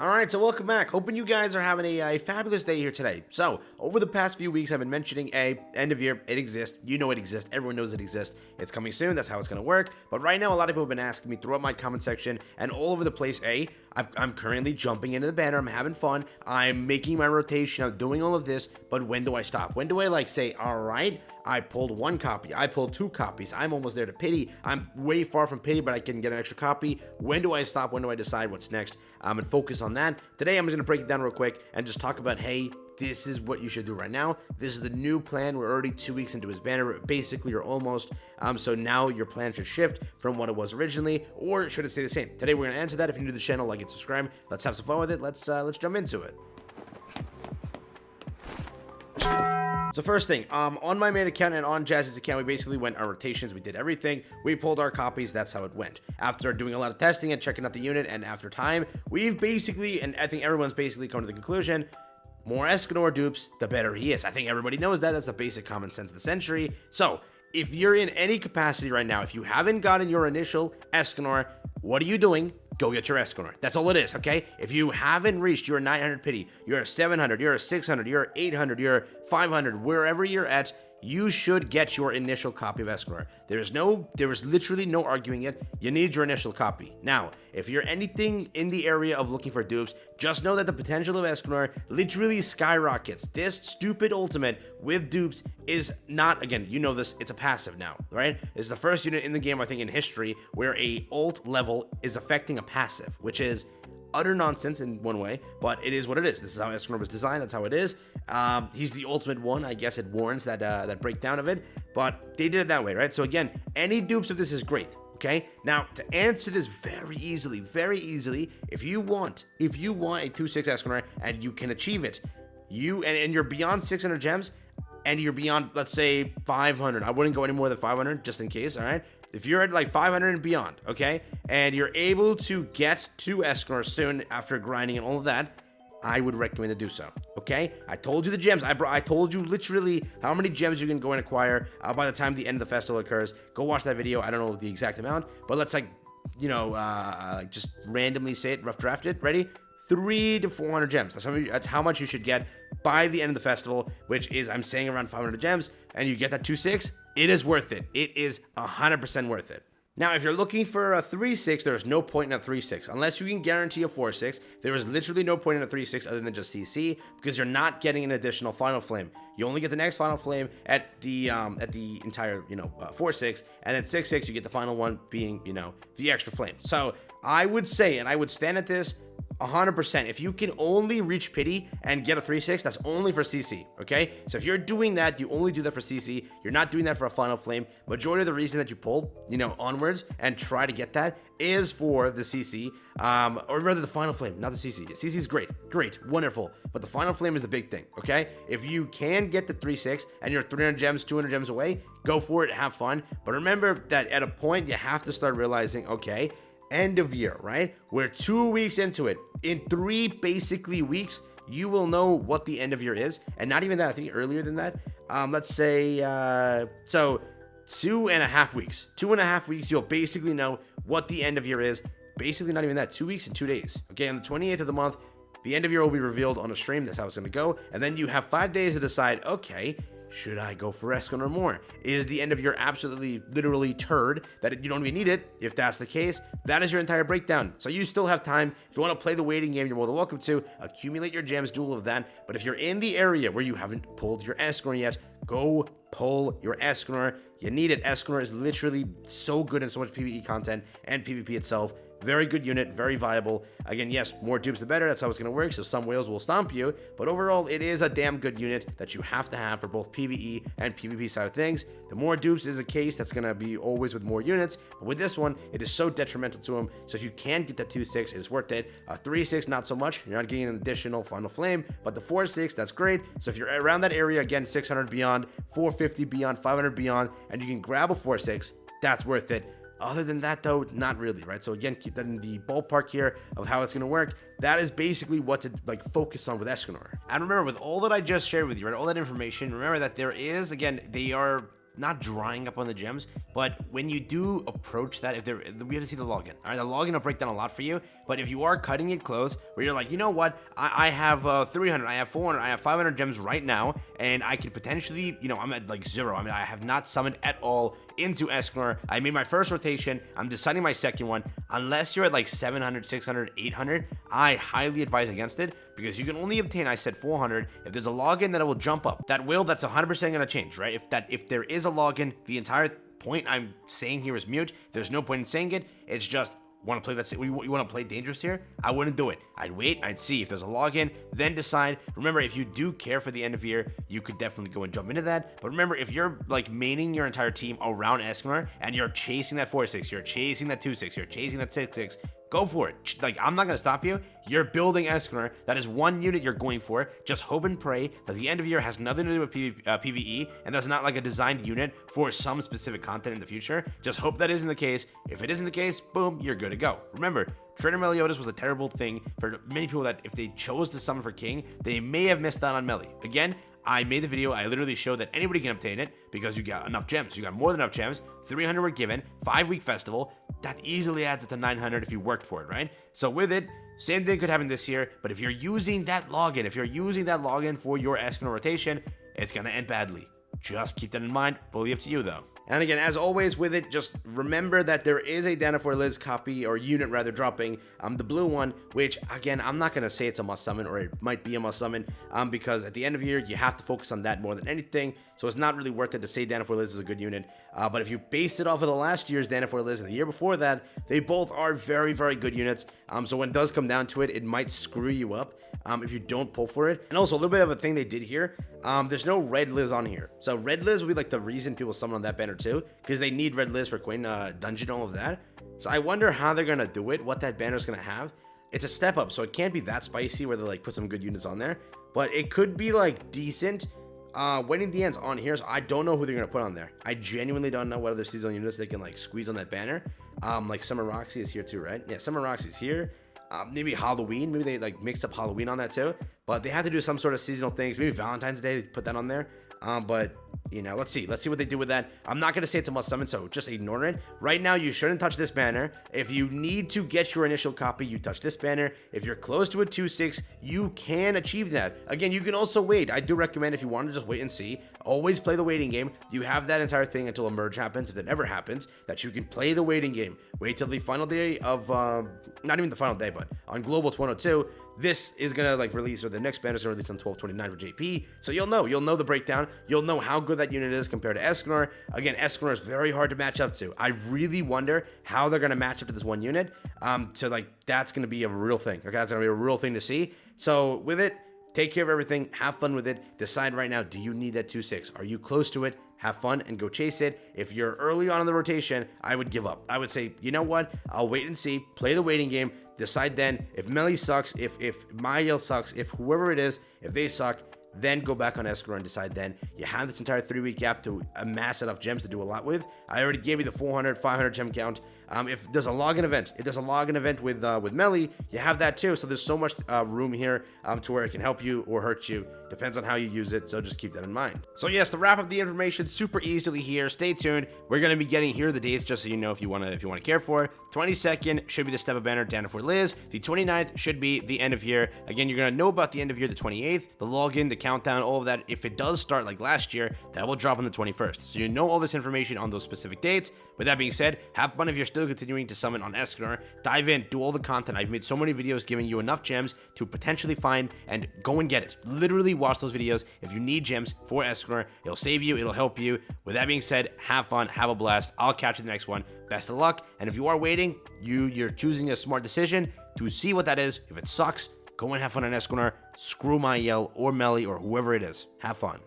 Alright, so welcome back. Hoping you guys are having a fabulous day here today. So, over the past few weeks, I've been mentioning end of year. It exists. You know it exists. Everyone knows it exists. It's coming soon. That's how it's going to work. But right now, a lot of people have been asking me throughout my comment section and all over the place, I'm currently jumping into the banner. I'm having fun. I'm making my rotation. I'm doing all of this. But when do I stop? When do I say, alright, I pulled one copy. I pulled two copies. I'm almost there to pity. I'm way far from pity, but I can get an extra copy. When do I stop? When do I decide what's next? And focus on that. Today, I'm just going to break it down real quick and just talk about, hey, this is what you should do right now. This is the new plan. We're already 2 weeks into his banner. Basically, you're almost. So now your plan should shift from what it was originally, or should it stay the same? Today, we're going to answer that. If you're new to the channel, like and subscribe. Let's have some fun with it. Let's jump into it. So first thing, on my main account and on Jazzy's account, we basically went our rotations. We did everything. We pulled our copies. That's how it went. After doing a lot of testing and checking out the unit, and after time, we've basically, and I think everyone's basically come to the conclusion, more Escanor dupes, the better he is. I think everybody knows that. That's the basic common sense of the century. So if you're in any capacity right now, if you haven't gotten your initial Escanor, what are you doing? Go get your Escanor. That's all it is, okay? If you haven't reached your 900 pity, you're a 700, you're a 600, you're 800, you're 500, wherever you're at, you should get your initial copy of Escanor. There is literally no arguing it. You need your initial copy. Now, if you're anything in the area of looking for dupes, just know that the potential of Escanor literally skyrockets. This stupid ultimate with dupes is not, again, you know this, it's a passive now, right? It's the first unit in the game, I think, in history where a ult level is affecting a passive, which is utter nonsense in one way, but it is what it is. This is how Escanor was designed. That's how it is. He's the ultimate one. I guess it warrants that breakdown of it, but they did it that way, right? So again, any dupes of this is great. Okay, now to answer this very easily, if you want a 2/6 Escanor and you can achieve it, and you're beyond 600 gems, and you're beyond, let's say, 500. I wouldn't go any more than 500 just in case. All right. If you're at like 500 and beyond, okay, and you're able to get to Escanor soon after grinding and all of that, I would recommend to do so, okay? I told you the gems. I told you literally how many gems you can go and acquire by the time the end of the festival occurs. Go watch that video. I don't know the exact amount, but let's just randomly say it, rough draft it. Ready? 300 to 400 gems. That's how much you should get by the end of the festival, which is, I'm saying, around 500 gems, and you get that 2/6. It is worth it. It is 100% worth it. Now, if you're looking for a 3/6, there's no point in a 3/6. Unless you can guarantee a 4/6, there is literally no point in a 3/6 other than just CC, because you're not getting an additional Final Flame. You only get the next Final Flame at the entire, 4/6, and then 6/6, you get the final one being, the extra flame. So I would say, and I would stand at this 100%. If you can only reach pity and get a 3/6, that's only for CC, okay? So if you're doing that, you only do that for CC. You're not doing that for a final flame. Majority of the reason that you pull, onwards and try to get that is for the CC, or rather the final flame, not the CC. CC is great, wonderful, but the final flame is the big thing, okay? If you can get the 3/6 and you're 300 gems, 200 gems away, go for it, have fun. But remember that at a point, you have to start realizing, okay, end of year, right? We're 2 weeks into it. In 3 basically weeks, you will know what the end of year is. And not even that, I think earlier than that. Let's say, so 2.5 weeks. 2.5 weeks, you'll basically know what the end of year is. Basically not even that, 2 weeks and 2 days. Okay, on the 28th of the month, the end of year will be revealed on a stream. That's how it's going to go. And then you have 5 days to decide, okay, should I go for Escanor more? Is the end of year absolutely, literally turd that you don't even need it? If that's the case, that is your entire breakdown. So you still have time. If you want to play the waiting game, you're more than welcome to. Accumulate your gems, do all of that. But if you're in the area where you haven't pulled your Escanor yet, go pull your Escanor. You need it. Escanor is literally so good in so much PvE content and PvP itself. Very good unit, very viable. Again, yes, more dupes the better. That's how it's going to work. So some whales will stomp you. But overall, it is a damn good unit that you have to have for both PvE and PvP side of things. The more dupes is a case that's going to be always with more units. But with this one, it is so detrimental to them. So if you can get that 2/6, it is worth it. A 3/6, not so much. You're not getting an additional final flame. But the 4/6, that's great. So if you're around that area, again, 600 beyond, 450 beyond, 500 beyond, and you can grab a 4/6, that's worth it. Other than that, though, not really, right? So again, keep that in the ballpark here of how it's going to work. That is basically what to focus on with Escanor. And remember, with all that I just shared with you, right, all that information, remember that there is, again, they are not drying up on the gems, but when you do approach that, we have to see the login. All right, the login will break down a lot for you. But if you are cutting it close, where you're like, you know what, I have 300, I have 400, I have 500 gems right now, and I could potentially, I'm at like 0. I mean, I have not summoned at all into Escanor. I made my first rotation. I'm deciding my second one. Unless you're at like 700, 600, 800, I highly advise against it, because you can only obtain, I said 400. If there's a login, that it will jump up. That's 100% going to change, right? If there is a login, the entire point I'm saying here is mute. There's no point in saying it. It's just, want to play that? You want to play dangerous here? I wouldn't do it. I'd wait. I'd see if there's a login, then decide. Remember, if you do care for the end of year, you could definitely go and jump into that. But remember, if you're like maining your entire team around Escanor and you're chasing that 4-6, you're chasing that 2-6, you're chasing that 6-6, go for it. Like, I'm not going to stop you. You're building Escanor. That is one unit you're going for. Just hope and pray that the end of year has nothing to do with PvE, and that's not like a designed unit for some specific content in the future. Just hope that isn't the case. If it isn't the case, boom, you're good to go. Remember, Trainer Meliodas was a terrible thing for many people that if they chose to summon for King, they may have missed out on Melee. Again, I made the video, I literally showed that anybody can obtain it because you got enough gems. You got more than enough gems. 300 were given, 5-week festival. That easily adds up to 900 if you worked for it, right? So with it, same thing could happen this year, but if you're using that login, for your Escanor rotation, it's gonna end badly. Just keep that in mind. Fully up to you though. And again, as always with it, just remember that there is a Dana for Liz copy, or unit rather, dropping, the blue one, which again, I'm not going to say it's a must summon, or it might be a must summon, because at the end of the year, you have to focus on that more than anything, so it's not really worth it to say Dana for Liz is a good unit. But if you base it off of the last year's Dana for Liz and the year before that, they both are very, very good units, so when it does come down to it, it might screw you up if you don't pull for it. And also, a little bit of a thing they did here, there's no red Liz on here, so red Liz would be like the reason people summon on that banner too, because they need red Liz for Queen Dungeon, all of that. So I wonder how they're gonna do it, what that banner is gonna have. It's a step up, so it can't be that spicy where they like put some good units on there, but it could be like decent. Waiting the End's on here, so I don't know who they're gonna put on there. I genuinely don't know what other seasonal units they can like squeeze on that banner. Like Summer Roxy is here too, right? Yeah, Summer Roxy's here. Maybe Halloween, maybe they like mix up Halloween on that too, but they have to do some sort of seasonal things. Maybe Valentine's Day, they put that on there. But let's see what they do with that. I'm not gonna say it's a must summon, so just ignore it. Right now, you shouldn't touch this banner. If you need to get your initial copy, you touch this banner. If you're close to a 2-6, you can achieve that. Again, you can also wait. I do recommend, if you want to just wait and see, always play the waiting game. You have that entire thing until a merge happens, if it ever happens, that you can play the waiting game. Wait till the final day of, not even the final day, but on Global 102, this is gonna like release, or the next banner is gonna release on 12/29 for JP. So you'll know the breakdown. You'll know how good that unit is compared to Escanor. Again, Escanor is very hard to match up to. I really wonder how they're gonna match up to this one unit. So like that's gonna be a real thing. Okay, that's gonna be a real thing to see. So with it, take care of everything. Have fun with it. Decide right now, do you need that 2-6? Are you close to it? Have fun and go chase it. If you're early on in the rotation, I would give up. I would say, you know what? I'll wait and see. Play the waiting game. Decide then. If Melee sucks, if Mael sucks, if whoever it is, if they suck, then go back on Escanor and decide then. You have this entire 3-week gap to amass enough gems to do a lot with. I already gave you the 400, 500 gem count. If there's a login event, with Melee, you have that too. So there's so much room here to where it can help you or hurt you. Depends on how you use it, so just keep that in mind. So yes, to wrap up the information super easily here, stay tuned. We're gonna be getting here the dates, just so you know if you wanna care for it. 22nd should be the step up banner, Dana for Liz. The 29th should be the end of year. Again, you're gonna know about the end of year the 28th, the login, the countdown, all of that. If it does start like last year, that will drop on the 21st. So you know all this information on those specific dates. With that being said, have fun if you're still continuing to summon on Escanor. Dive in, do all the content. I've made so many videos giving you enough gems to potentially find and go and get it. Literally watch those videos. If you need gems for Escanor, it'll save you, it'll help you. With that being said, have fun, have a blast. I'll catch you in the next one. Best of luck. And if you are waiting, you're choosing a smart decision to see what that is. If it sucks, go and have fun on Escanor. Screw Mael or Melee or whoever it is. Have fun.